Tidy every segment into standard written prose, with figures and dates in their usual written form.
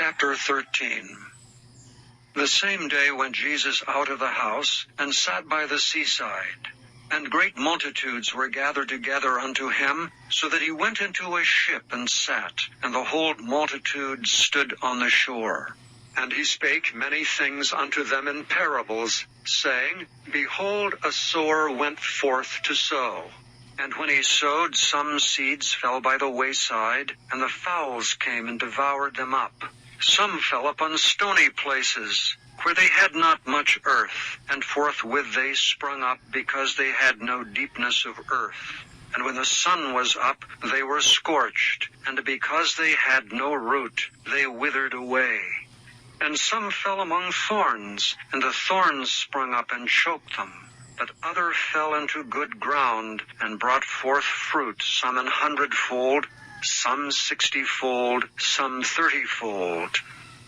Chapter 13. The same day went Jesus out of the house, and sat by the seaside. And great multitudes were gathered together unto him, so that he went into a ship and sat, and the whole multitude stood on the shore. And he spake many things unto them in parables, saying, Behold, a sower went forth to sow. And when he sowed, some seeds fell by the wayside, and the fowls came and devoured them up. Some fell upon stony places, where they had not much earth, and forthwith they sprung up, because they had no deepness of earth. And when the sun was up, they were scorched, and because they had no root, they withered away. And some fell among thorns, and the thorns sprung up and choked them. But other fell into good ground, and brought forth fruit, some 100-fold, some 60-fold, some 30-fold.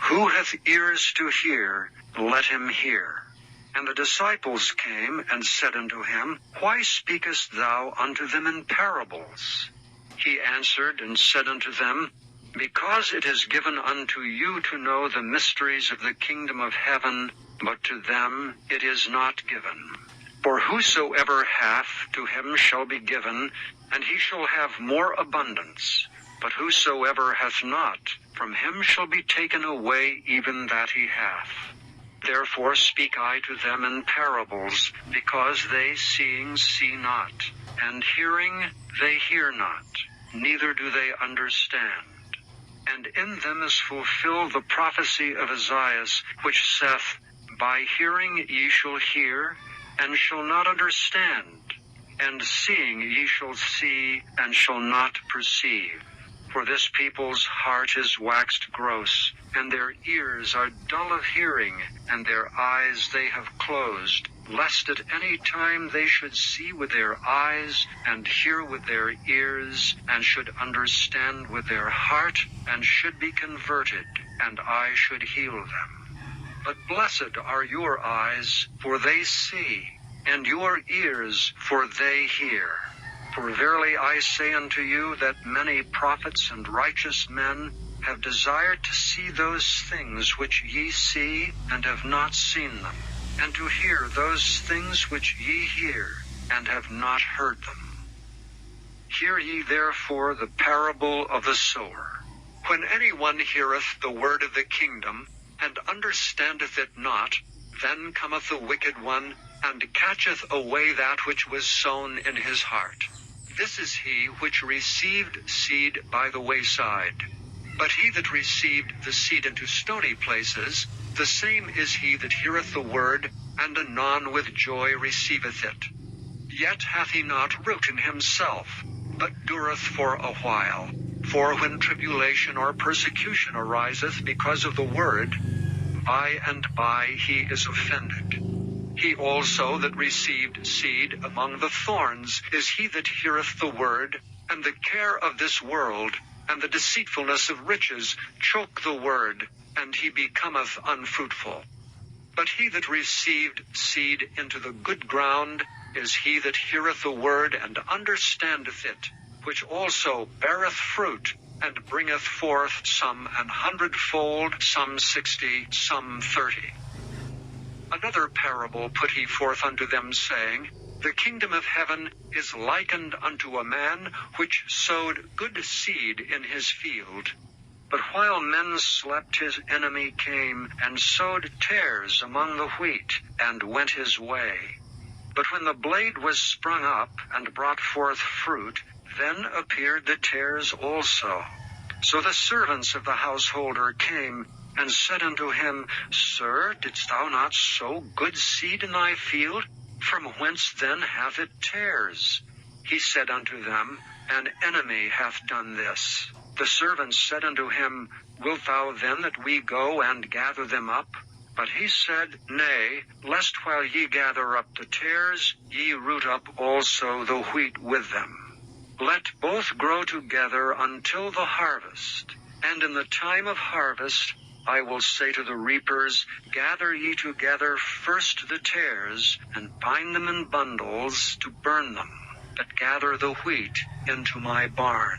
Who hath ears to hear, let him hear. And the disciples came and said unto him, Why speakest thou unto them in parables? He answered and said unto them, Because it is given unto you to know the mysteries of the kingdom of heaven, but to them it is not given. For whosoever hath, to him shall be given, and he shall have more abundance. But whosoever hath not, from him shall be taken away even that he hath. Therefore speak I to them in parables, because they seeing see not, and hearing they hear not, neither do they understand. And in them is fulfilled the prophecy of Isaiah, which saith, By hearing ye shall hear, and shall not understand, and seeing ye shall see, and shall not perceive. For this people's heart is waxed gross, and their ears are dull of hearing, and their eyes they have closed, lest at any time they should see with their eyes, and hear with their ears, and should understand with their heart, and should be converted, and I should heal them. But blessed are your eyes, for they see, and your ears, for they hear. For verily I say unto you that many prophets and righteous men have desired to see those things which ye see, and have not seen them, and to hear those things which ye hear, and have not heard them. Hear ye therefore the parable of the sower. When any one heareth the word of the kingdom, and understandeth it not, then cometh the wicked one, and catcheth away that which was sown in his heart. This is he which received seed by the wayside. But he that received the seed into stony places, the same is he that heareth the word, and anon with joy receiveth it. Yet hath he not root in himself, but dureth for a while. For when tribulation or persecution ariseth because of the word, by and by he is offended. He also that received seed among the thorns is he that heareth the word, and the care of this world, and the deceitfulness of riches, choke the word, and he becometh unfruitful. But he that received seed into the good ground is he that heareth the word, and understandeth it, which also beareth fruit, and bringeth forth some 100-fold, some 60, some 30. Another parable put he forth unto them, saying, The kingdom of heaven is likened unto a man which sowed good seed in his field. But while men slept, his enemy came and sowed tares among the wheat, and went his way. But when the blade was sprung up, and brought forth fruit, then appeared the tares also. So the servants of the householder came, and said unto him, Sir, didst thou not sow good seed in thy field? From whence then hath it tares? He said unto them, An enemy hath done this. The servants said unto him, Wilt thou then that we go and gather them up? But he said, Nay, lest while ye gather up the tares, ye root up also the wheat with them. Let both grow together until the harvest. And in the time of harvest, I will say to the reapers, Gather ye together first the tares, and bind them in bundles to burn them, but gather the wheat into my barn.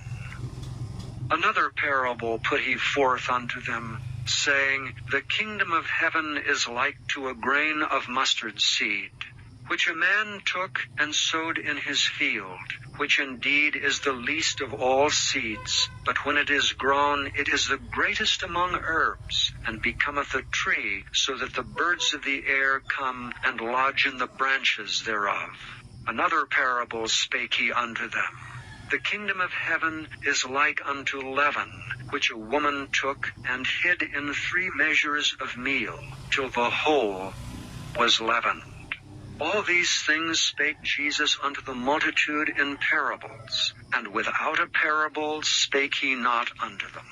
Another parable put he forth unto them, saying, The kingdom of heaven is like to a grain of mustard seed, which a man took and sowed in his field, which indeed is the least of all seeds, but when it is grown, it is the greatest among herbs, and becometh a tree, so that the birds of the air come and lodge in the branches thereof. Another parable spake he unto them. The kingdom of heaven is like unto leaven, which a woman took and hid in 3 measures of meal, till the whole was leavened. All these things spake Jesus unto the multitude in parables, and without a parable spake he not unto them,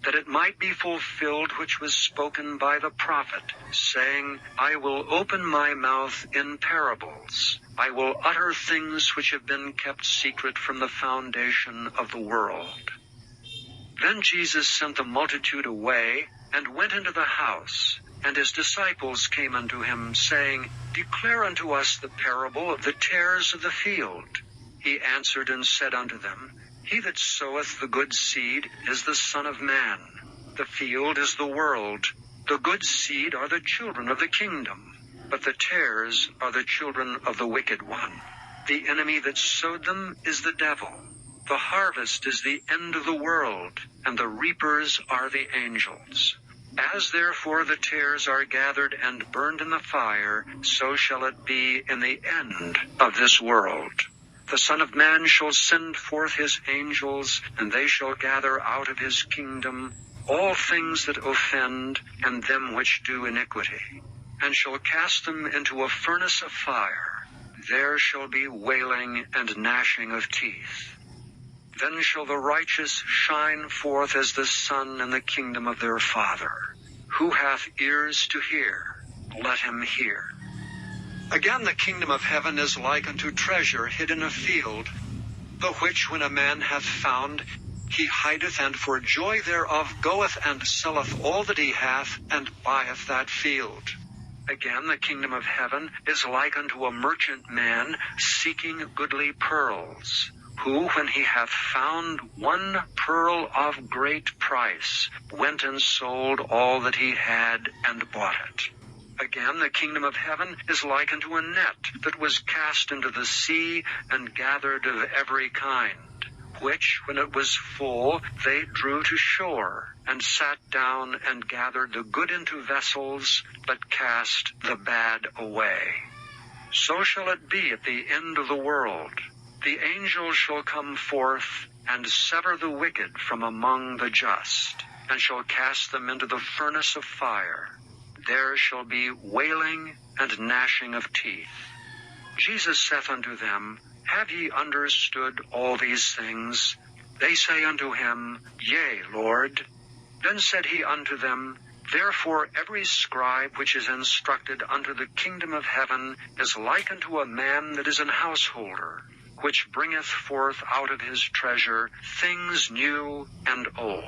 that it might be fulfilled which was spoken by the prophet, saying, I will open my mouth in parables. I will utter things which have been kept secret from the foundation of the world. Then Jesus sent the multitude away, and went into the house. And his disciples came unto him, saying, Declare unto us the parable of the tares of the field. He answered and said unto them, He that soweth the good seed is the Son of Man. The field is the world. The good seed are the children of the kingdom, but the tares are the children of the wicked one. The enemy that sowed them is the devil. The harvest is the end of the world, and the reapers are the angels. As therefore the tares are gathered and burned in the fire, so shall it be in the end of this world. The Son of Man shall send forth his angels, and they shall gather out of his kingdom all things that offend, and them which do iniquity, and shall cast them into a furnace of fire. There shall be wailing and gnashing of teeth. Then shall the righteous shine forth as the sun in the kingdom of their Father. Who hath ears to hear, let him hear. Again, the kingdom of heaven is like unto treasure hid in a field, the which when a man hath found, he hideth, and for joy thereof goeth and selleth all that he hath, and buyeth that field. Again, the kingdom of heaven is like unto a merchant man seeking goodly pearls, who, when he hath found one pearl of great price, went and sold all that he had, and bought it. Again, the kingdom of heaven is like unto a net that was cast into the sea, and gathered of every kind, which, when it was full, they drew to shore, and sat down, and gathered the good into vessels, but cast the bad away. So shall it be at the end of the world. The angels shall come forth, and sever the wicked from among the just, and shall cast them into the furnace of fire. There shall be wailing and gnashing of teeth. Jesus saith unto them, Have ye understood all these things? They say unto him, Yea, Lord. Then said he unto them, Therefore every scribe which is instructed unto the kingdom of heaven is like unto a man that is an householder, which bringeth forth out of his treasure things new and old.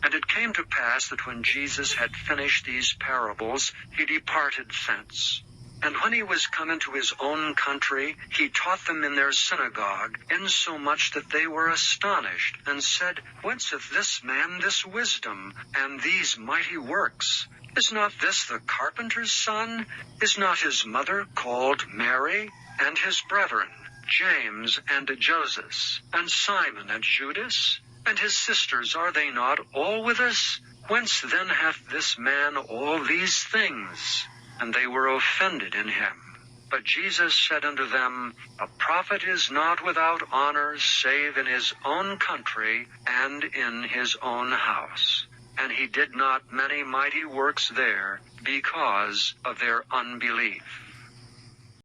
And it came to pass that when Jesus had finished these parables, he departed thence. And when he was come into his own country, he taught them in their synagogue, insomuch that they were astonished, and said, Whence hath this man this wisdom, and these mighty works? Is not this the carpenter's son? Is not his mother called Mary? And his brethren, James and Joseph, and Simon and Judas? And his sisters, are they not all with us? Whence then hath this man all these things? And they were offended in him. But Jesus said unto them, A prophet is not without honor, save in his own country, and in his own house. And he did not many mighty works there, because of their unbelief.